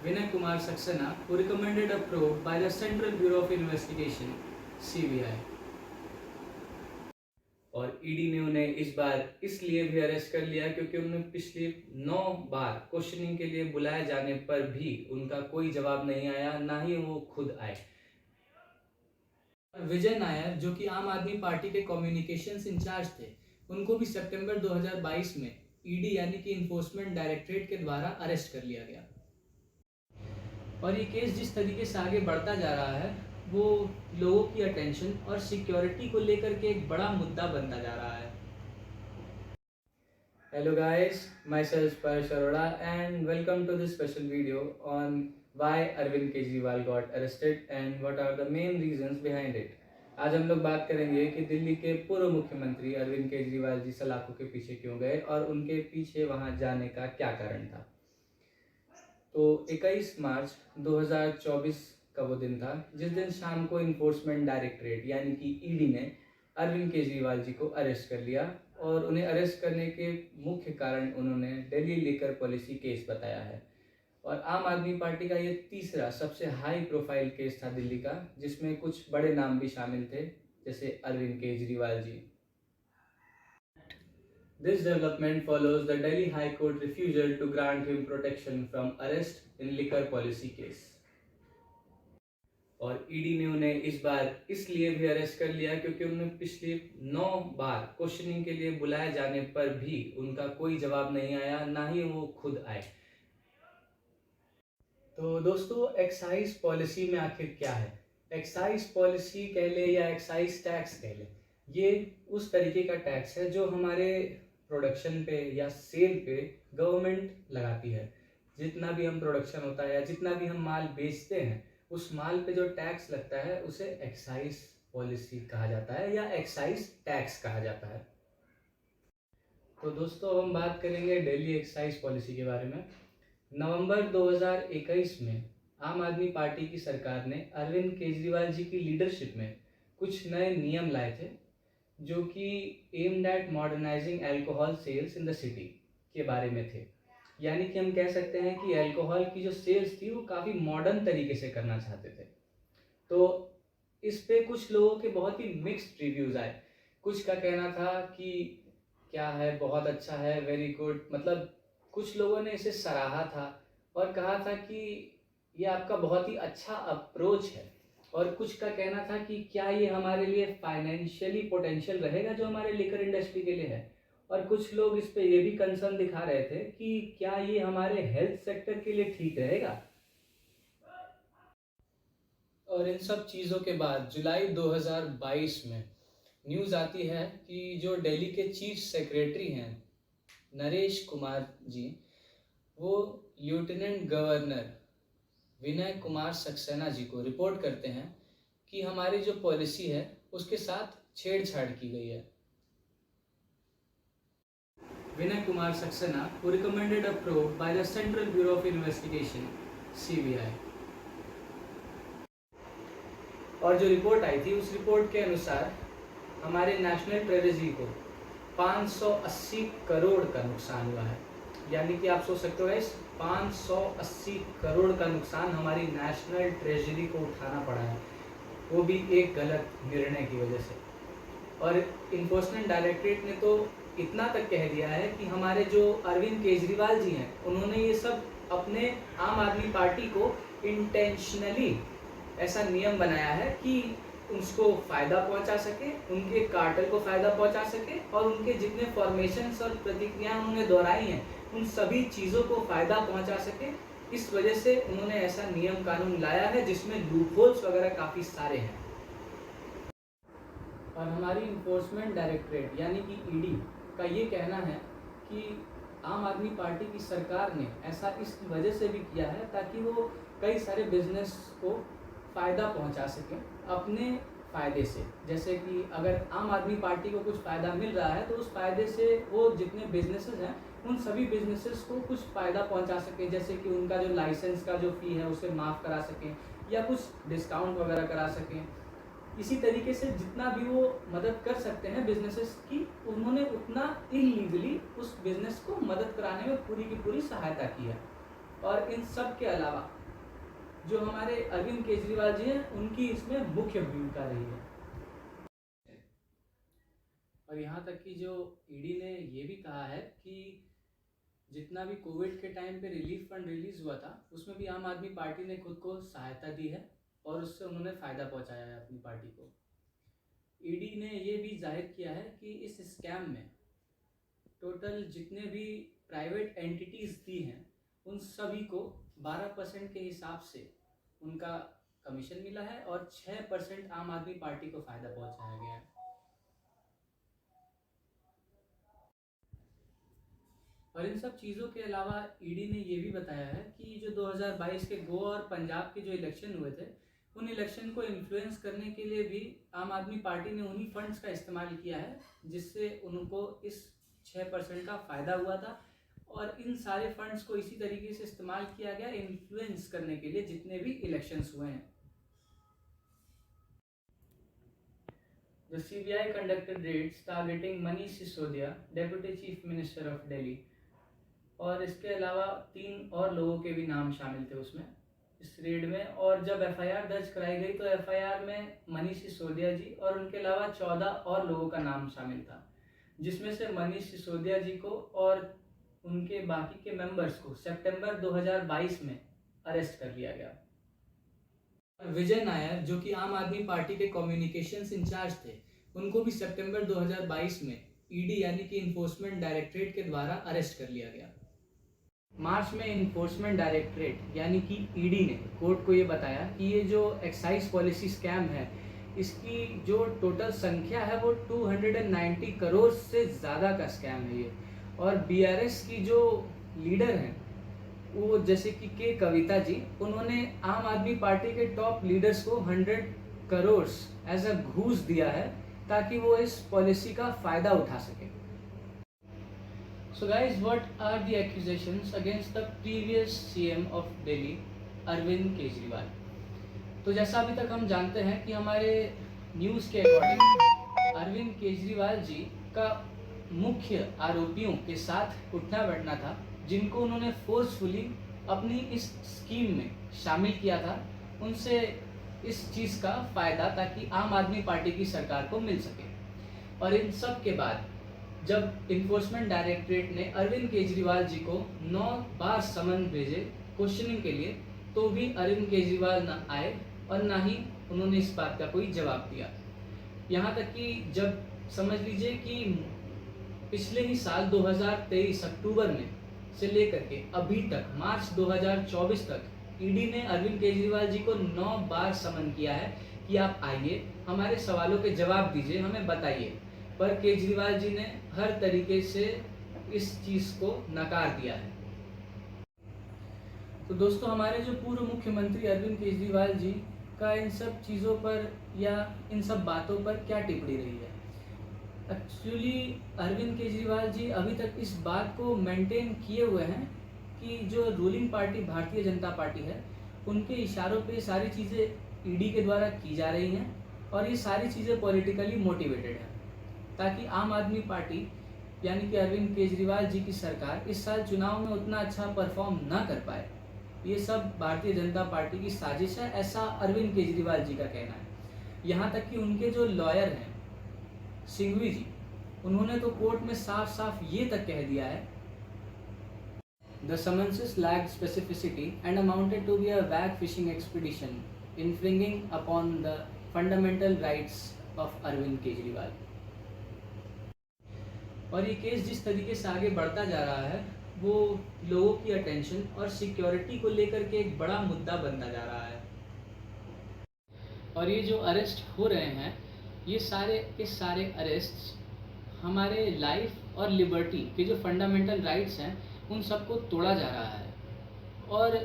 Vinay Kumar Saxena, who recommended a probe by the Central Bureau of Investigation (CBI). और ED ने उन्हें इस बार इसलिए भी अरेस्ट कर लिया क्योंकि उन्हें पिछले 9 बार क्वेश्चनिंग के लिए बुलाए जाने पर भी उनका कोई जवाब नहीं आया, ना ही वो खुद आए। विजय नायर, जो कि आम आदमी पार्टी के कम्युनिकेशंस इंचार्ज थे, उनको भी सितंबर 2022 में ईडी यानी कि इन्फोर्समेंट डायरेक्टरेट के द्वारा अरेस्ट कर लिया गया। और ये केस जिस तरीके से आगे बढ़ता जा रहा है वो लोगों की अटेंशन और सिक्योरिटी को लेकर के एक बड़ा मुद्दा बनता जा रहा है। Hello guys, myself Paresh Arora and welcome to this special video on why Arvind Kejriwal got arrested and what are the main reasons behind it. आज हम लोग बात करेंगे कि दिल्ली के पूर्व मुख्यमंत्री अरविंद केजरीवाल जी सलाखों के पीछे क्यों गए और उनके पीछे वहां जाने का क्या कारण था। तो 21 मार्च 2024 का वो दिन था जिस दिन शाम को इन्फोर्समेंट डायरेक्टरेट यानी कि ईडी ने अरविंद केजरीवाल जी को अरेस्ट कर लिया और उन्हें अरेस्ट करने के मुख्य कारण उन्होंने दिल्ली लिकर पॉलिसी केस बताया है। और आम आदमी पार्टी का ये तीसरा सबसे हाई प्रोफाइल केस था दिल्ली का, जिसमें कुछ बड़े नाम भी शामिल थे जैसे Arvind Kejriwal ji. This development follows the Delhi High Court refusal to grant him protection from arrest in liquor policy case. और ईडी ने उन्हें इस बार इसलिए भी अरेस्ट कर लिया क्योंकि उन्हें पिछले 9 बार क्वेश्चनिंग के लिए बुलाए जाने पर भी उनका कोई जवाब नहीं आया, ना ही वो खुद आए। तो दोस्तों, एक्साइज पॉलिसी में आखिर क्या है? एक्साइज पॉलिसी कह ले या एक्साइज टैक्स कह ले, ये उस तरीके का टैक्स है जो हमारे प्रोडक्शन पे या सेल पे गवर्नमेंट लगाती है। जितना भी हम प्रोडक्शन होता है या जितना भी हम माल बेचते हैं, उस माल पे जो टैक्स लगता है उसे एक्साइज पॉलिसी कहा जाता है या एक्साइज टैक्स कहा जाता है। तो दोस्तों, हम बात करेंगे दिल्ली एक्साइज पॉलिसी के बारे में। नवंबर 2021 में आम आदमी पार्टी की सरकार ने अरविंद केजरीवाल जी की लीडरशिप में कुछ नए नियम लाए थे जो कि aimed at modernising alcohol sales in the city के बारे में थे। यानी कि हम कह सकते हैं कि अल्कोहल की जो सेल्स थी वो काफ़ी मॉडर्न तरीके से करना चाहते थे। तो इस पे कुछ लोगों के बहुत ही मिक्स्ड रिव्यूज़ आए। कुछ का कहना था कि क्या है, बहुत अच्छा है, वेरी गुड, मतलब कुछ लोगों ने इसे सराहा था और कहा था कि ये आपका बहुत ही अच्छा अप्रोच है। और कुछ का कहना था कि क्या ये हमारे लिए फाइनेंशियली पोटेंशियल रहेगा जो हमारे लिकर इंडस्ट्री के लिए है। और कुछ लोग इस पे ये भी कंसर्न दिखा रहे थे कि क्या ये हमारे हेल्थ सेक्टर के लिए ठीक रहेगा। और इन सब चीज़ों के बाद जुलाई 2022 में न्यूज़ आती है कि जो दिल्ली के चीफ सेक्रेटरी हैं नरेश कुमार जी, वो लेफ्टिनेंट गवर्नर विनय कुमार सक्सेना जी को रिपोर्ट करते हैं कि हमारी जो पॉलिसी है उसके साथ छेड़छाड़ की गई है। Vinay Kumar Saxena, who recommended a probe by the Central Bureau of Investigation (CBI). और जो रिपोर्ट आई थी उस रिपोर्ट के अनुसार हमारे नेशनल ट्रेजरी को 580 करोड़ का नुकसान हुआ है। यानी कि आप सोच सकते हो इस 580 करोड़ का नुकसान हमारी नेशनल ट्रेजरी को उठाना पड़ा है, वो भी एक गलत निर्णय की वजह से। और इन्फोर्समेंट डायरेक्टरेट ने तो इतना तक कह दिया है कि हमारे जो अरविंद केजरीवाल जी हैं उन्होंने ये सब अपने आम आदमी पार्टी को इंटेंशनली ऐसा नियम बनाया है कि उसको फ़ायदा पहुंचा सके, उनके कार्टेल को फ़ायदा पहुंचा सके और उनके जितने फॉर्मेशंस और प्रतिक्रियाएं उन्होंने दोहराई हैं उन सभी चीज़ों को फ़ायदा पहुंचा सके। इस वजह से उन्होंने ऐसा नियम कानून लाया है जिसमें लूपहोल्स वगैरह काफ़ी सारे हैं। और हमारी इन्फोर्समेंट डायरेक्टरेट यानी कि ईडी का ये कहना है कि आम आदमी पार्टी की सरकार ने ऐसा इस वजह से भी किया है ताकि वो कई सारे बिजनेस को फ़ायदा पहुंचा सकें अपने फ़ायदे से। जैसे कि अगर आम आदमी पार्टी को कुछ फ़ायदा मिल रहा है तो उस फ़ायदे से वो जितने बिजनेसेस हैं उन सभी बिजनेसेस को कुछ फ़ायदा पहुंचा सकें, जैसे कि उनका जो लाइसेंस का जो फ़ी है उसे माफ़ करा सकें या कुछ डिस्काउंट वगैरह करा सकें। इसी तरीके से जितना भी वो मदद कर सकते हैं बिजनेसेस की, उन्होंने उतना इलीगली उस बिज़नेस को मदद कराने में पूरी की पूरी सहायता की है। और इन सब के अलावा जो हमारे अरविंद केजरीवाल जी हैं उनकी इसमें मुख्य भूमिका रही है। और यहाँ तक कि जो ईडी ने ये भी कहा है कि जितना भी कोविड के टाइम पे रिलीफ फंड रिलीज हुआ था उसमें भी आम आदमी पार्टी ने खुद को सहायता दी है और उससे उन्होंने फ़ायदा पहुंचाया है अपनी पार्टी को। ईडी ने ये भी जाहिर किया है कि इस स्कैम में टोटल जितने भी प्राइवेट एंटिटीज़ दी हैं उन सभी को 12% के हिसाब से उनका कमीशन मिला है और 6% आम आदमी पार्टी को फ़ायदा पहुंचाया गया है। और इन सब चीज़ों के अलावा ईडी ने ये भी बताया है कि जो 2022 के गोवा और पंजाब के जो इलेक्शन हुए थे उन इलेक्शन को इन्फ्लुएंस करने के लिए भी आम आदमी पार्टी ने उन्हीं फंड्स का इस्तेमाल किया है जिससे उनको इस 6% का फ़ायदा हुआ था। और इन सारे फंड्स को इसी तरीके से इस्तेमाल किया गया इन्फ्लुएंस करने के लिए जितने भी इलेक्शंस हुए हैं। The CBI conducted raids targeting Manish Sisodia, Deputy Chief Minister of Delhi। और इसके अलावा 3 और लोगों के भी नाम शामिल थे उसमें इस रेड में। और जब एफआईआर दर्ज कराई गई तो एफआईआर में मनीष सिसोदिया जी और उनके अलावा 14 और लोगों का नाम शामिल था, जिसमें से मनीष सिसोदिया जी को और उनके बाकी के मेंबर्स को सितंबर 2022 में अरेस्ट कर लिया गया। विजय नायर जो कि आम आदमी पार्टी के कम्युनिकेशंस इंचार्ज थे उनको भी सितंबर 2022 में ईडी यानी कि इन्फोर्समेंट डायरेक्टरेट के द्वारा अरेस्ट कर लिया गया। मार्च में इन्फोर्समेंट डायरेक्टरेट यानी कि ईडी ने कोर्ट को ये बताया कि ये जो एक्साइज पॉलिसी स्कैम है इसकी जो टोटल संख्या है वो 290 करोड़ से ज़्यादा का स्कैम है ये। और बीआरएस की जो लीडर हैं वो जैसे कि के कविता जी, उन्होंने आम आदमी पार्टी के टॉप लीडर्स को 100 करोड़ एज अ घूस दिया है ताकि वो इस पॉलिसी का फ़ायदा उठा सके। So guys, what are the accusations against the previous CM of Delhi, Arvind Kejriwal? तो जैसा अभी तक हम जानते हैं कि हमारे न्यूज़ के अकॉर्डिंग अरविंद केजरीवाल जी का मुख्य आरोपियों के साथ उठना बैठना था जिनको उन्होंने फोर्सफुली अपनी इस स्कीम में शामिल किया था, उनसे इस चीज़ का फ़ायदा ताकि आम आदमी पार्टी की सरकार को मिल सके। और इन सब के बाद जब इन्फोर्समेंट डायरेक्टरेट ने अरविंद केजरीवाल जी को 9 बार समन भेजे क्वेश्चनिंग के लिए तो भी अरविंद केजरीवाल न आए और ना ही उन्होंने इस बात का कोई जवाब दिया। यहाँ तक कि जब समझ लीजिए कि पिछले ही साल 2023 अक्टूबर में से लेकर के अभी तक मार्च 2024 तक ईडी ने अरविंद केजरीवाल जी को 9 बार समन किया है कि आप आइए, हमारे सवालों के जवाब दीजिए, हमें बताइए। पर केजरीवाल जी ने हर तरीके से इस चीज़ को नकार दिया है। तो दोस्तों, हमारे जो पूर्व मुख्यमंत्री अरविंद केजरीवाल जी का इन सब चीज़ों पर या इन सब बातों पर क्या टिप्पणी रही है? एक्चुअली अरविंद केजरीवाल जी अभी तक इस बात को मेंटेन किए हुए हैं कि जो ruling party Bharatiya Janata party है उनके इशारों पे सारी चीज़ें ईडी के द्वारा की जा रही हैं और ये सारी चीज़ें पॉलिटिकली मोटिवेटेड हैं ताकि आम आदमी पार्टी यानी कि अरविंद केजरीवाल जी की सरकार इस साल चुनाव में उतना अच्छा परफॉर्म ना कर पाए। ये सब भारतीय जनता पार्टी की साजिश है, ऐसा अरविंद केजरीवाल जी का कहना है। यहाँ तक कि उनके जो लॉयर हैं सिंघवी जी, उन्होंने तो कोर्ट में साफ साफ ये तक कह दिया है, the summonses lacked specificity and amounted to be a vague fishing expedition infringing upon the fundamental rights of Arvind Kejriwal. और ये केस जिस तरीके से आगे बढ़ता जा रहा है वो लोगों की अटेंशन और सिक्योरिटी को लेकर के एक बड़ा मुद्दा बनता जा रहा है। और ये जो अरेस्ट हो रहे हैं ये सारे अरेस्ट्स हमारे लाइफ और लिबर्टी के जो फंडामेंटल राइट्स हैं उन सबको तोड़ा जा रहा है। और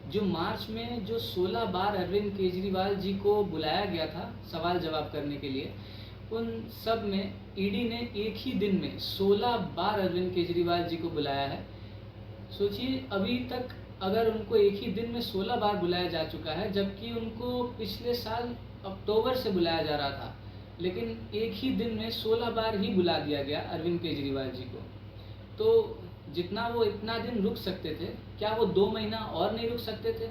जो मार्च में जो 16 बार अरविंद केजरीवाल जी को बुलाया गया था सवाल जवाब करने के लिए, उन सब में ईडी ने एक ही दिन में 16 बार अरविंद केजरीवाल जी को बुलाया है। सोचिए, अभी तक अगर उनको एक ही दिन में 16 बार बुलाया जा चुका है जबकि उनको पिछले साल अक्टूबर से बुलाया जा रहा था, लेकिन एक ही दिन में 16 बार ही बुला दिया गया अरविंद केजरीवाल जी को। तो जितना वो इतना दिन रुक सकते थे, क्या वो 2 महीना और नहीं रुक सकते थे?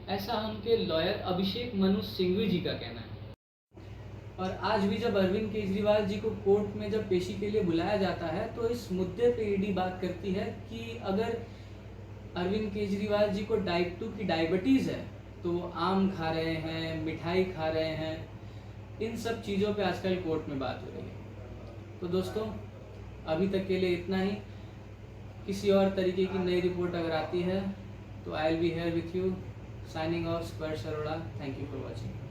ऐसा उनके लॉयर अभिषेक मनु सिंघवी जी का कहना है। और आज भी जब अरविंद केजरीवाल जी को कोर्ट में जब पेशी के लिए बुलाया जाता है तो इस मुद्दे पे ईडी बात करती है कि अगर अरविंद केजरीवाल जी को टाइप 2 की डायबिटीज़ है तो वो आम खा रहे हैं, मिठाई खा रहे हैं, इन सब चीज़ों पे आजकल कोर्ट में बात हो रही है। तो दोस्तों अभी तक के लिए इतना ही। किसी और तरीके की नई रिपोर्ट अगर आती है तो I will be here with you. Signing off Sparsh Arora. Thank you for watching.